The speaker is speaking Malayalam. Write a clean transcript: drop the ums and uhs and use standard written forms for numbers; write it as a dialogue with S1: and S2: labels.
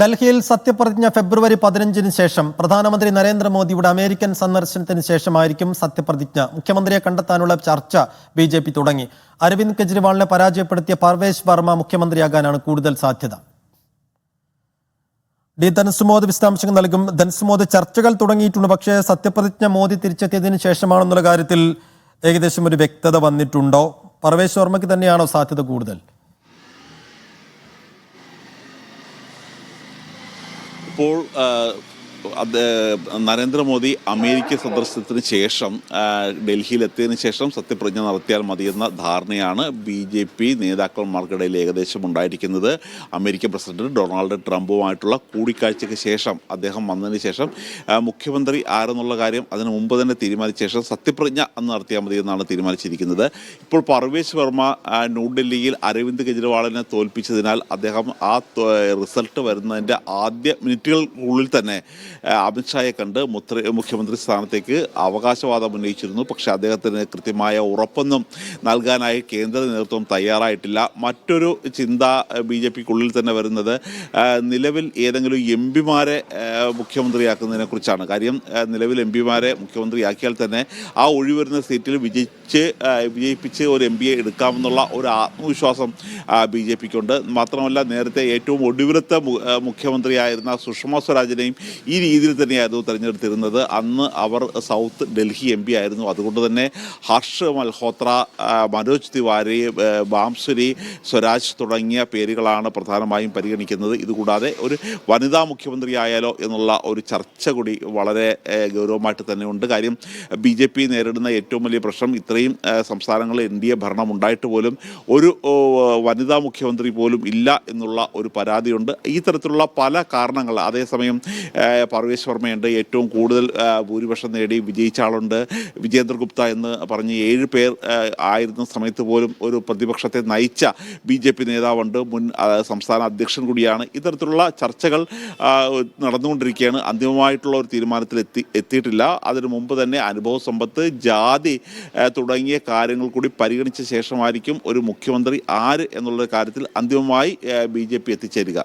S1: ഡൽഹിയിൽ സത്യപ്രതിജ്ഞ ഫെബ്രുവരി 15-ന് ശേഷം പ്രധാനമന്ത്രി നരേന്ദ്രമോദിയുടെ അമേരിക്കൻ സന്ദർശനത്തിന് ശേഷമായിരിക്കും സത്യപ്രതിജ്ഞ. മുഖ്യമന്ത്രിയെ കണ്ടെത്താനുള്ള ചർച്ച ബിജെപി തുടങ്ങി. അരവിന്ദ് കെജ്രിവാളിനെ പരാജയപ്പെടുത്തിയ പർവേശ് വർമ്മ മുഖ്യമന്ത്രിയാകാനാണ് കൂടുതൽ സാധ്യത. ഡി ധൻസുമോദ് വിശദാംശങ്ങൾ നൽകും. ധൻസുമോദ്, ചർച്ചകൾ തുടങ്ങിയിട്ടുണ്ട്, പക്ഷേ സത്യപ്രതിജ്ഞ മോദി തിരിച്ചെത്തിയതിനു ശേഷമാണെന്നുള്ള കാര്യത്തിൽ ഏകദേശം ഒരു വ്യക്തത വന്നിട്ടുണ്ടോ? പർവേശ് വർമ്മയ്ക്ക് തന്നെയാണോ സാധ്യത കൂടുതൽ?
S2: ഇപ്പോൾ നരേന്ദ്രമോദി അമേരിക്ക സന്ദർശനത്തിന് ശേഷം ഡൽഹിയിലെത്തിയതിനു ശേഷം സത്യപ്രതിജ്ഞ നടത്തിയാൽ മതിയെന്ന ധാരണയാണ് BJP നേതാക്കന്മാർക്കിടയിൽ ഏകദേശം ഉണ്ടായിരിക്കുന്നത്. അമേരിക്കൻ പ്രസിഡന്റ് ഡൊണാൾഡ് ട്രംപുമായിട്ടുള്ള കൂടിക്കാഴ്ചയ്ക്ക് ശേഷം അദ്ദേഹം വന്നതിന് ശേഷം മുഖ്യമന്ത്രി ആരെന്നുള്ള കാര്യം അതിനു മുമ്പ് തന്നെ തീരുമാനിച്ച ശേഷം സത്യപ്രതിജ്ഞ അന്ന് നടത്തിയാൽ മതിയെന്നാണ് തീരുമാനിച്ചിരിക്കുന്നത്. ഇപ്പോൾ പർവേശ് വർമ്മ ന്യൂഡൽഹിയിൽ അരവിന്ദ് കെജ്രിവാളിനെ തോൽപ്പിച്ചതിനാൽ അദ്ദേഹം ആ റിസൾട്ട് വരുന്നതിൻ്റെ ആദ്യ മിനിറ്റുകൾക്കുള്ളിൽ തന്നെ അമിത്ഷായെ കണ്ട് മുഖ്യമന്ത്രി സ്ഥാനത്തേക്ക് അവകാശവാദം ഉന്നയിച്ചിരുന്നു. പക്ഷേ അദ്ദേഹത്തിന് കൃത്യമായ ഉറപ്പൊന്നും നൽകാനായി കേന്ദ്ര നേതൃത്വം തയ്യാറായിട്ടില്ല. മറ്റൊരു ചിന്ത BJPക്കുള്ളിൽ തന്നെ വരുന്നത് നിലവിൽ ഏതെങ്കിലും MP-മാരെ മുഖ്യമന്ത്രിയാക്കുന്നതിനെ കുറിച്ചാണ്. കാര്യം നിലവിൽ MP-മാരെ മുഖ്യമന്ത്രിയാക്കിയാൽ തന്നെ ആ ഒഴിവരുന്ന സീറ്റിൽ വിജയിപ്പിച്ച് ഒരു MP-യെ എടുക്കാമെന്നുള്ള ഒരു ആത്മവിശ്വാസം BJPക്കുണ്ട്. മാത്രമല്ല, നേരത്തെ ഏറ്റവും ഒടുവിലത്തെ മുഖ്യമന്ത്രിയായിരുന്ന സുഷമ സ്വരാജിനെയും ഈ രീതിയിൽ തന്നെയായിരുന്നു തിരഞ്ഞെടുത്തിരുന്നത്. അന്ന് അവർ സൗത്ത് ഡൽഹി MP ആയിരുന്നു. അതുകൊണ്ട് തന്നെ ഹർഷ് മൽഹോത്ര, മനോജ് തിവാരി, ബാംസുരി, സ്വരാജ് തുടങ്ങിയ പേരുകളാണ് പ്രധാനമായും പരിഗണിക്കുന്നത്. ഇതുകൂടാതെ ഒരു വനിതാ മുഖ്യമന്ത്രിയായാലോ എന്നുള്ള ഒരു ചർച്ച കൂടി വളരെ ഗൗരവമായിട്ട് തന്നെ ഉണ്ട്. കാര്യം BJP നേരിടുന്ന ഏറ്റവും വലിയ പ്രശ്നം ഇത്രയും സംസ്ഥാനങ്ങളിൽ NDA ഭരണം ഉണ്ടായിട്ട് പോലും ഒരു വനിതാ മുഖ്യമന്ത്രി പോലും ഇല്ല എന്നുള്ള ഒരു പരാതിയുണ്ട്. ഈ തരത്തിലുള്ള പല കാരണങ്ങൾ. അതേസമയം പർവേശ് വർമ്മയുണ്ട്, ഏറ്റവും കൂടുതൽ ഭൂരിപക്ഷം നേടി വിജയിച്ച ആളുണ്ട്. വിജേന്ദർ ഗുപ്ത എന്ന് പറഞ്ഞ് 7 പേർ ആയിരുന്ന സമയത്ത് പോലും ഒരു പ്രതിപക്ഷത്തെ നയിച്ച BJP നേതാവുണ്ട്, മുൻ സംസ്ഥാന അധ്യക്ഷൻ കൂടിയാണ്. ഇത്തരത്തിലുള്ള ചർച്ചകൾ നടന്നുകൊണ്ടിരിക്കുകയാണ്. അന്തിമമായിട്ടുള്ള ഒരു തീരുമാനത്തിൽ എത്തിയിട്ടില്ല. അതിനു മുമ്പ് തന്നെ അനുഭവ സമ്പത്ത്, ജാതി തുടങ്ങിയ കാര്യങ്ങൾ കൂടി പരിഗണിച്ച ശേഷമായിരിക്കും ഒരു മുഖ്യമന്ത്രി ആര് എന്നുള്ള കാര്യത്തിൽ അന്തിമമായി BJP എത്തിച്ചേരുക.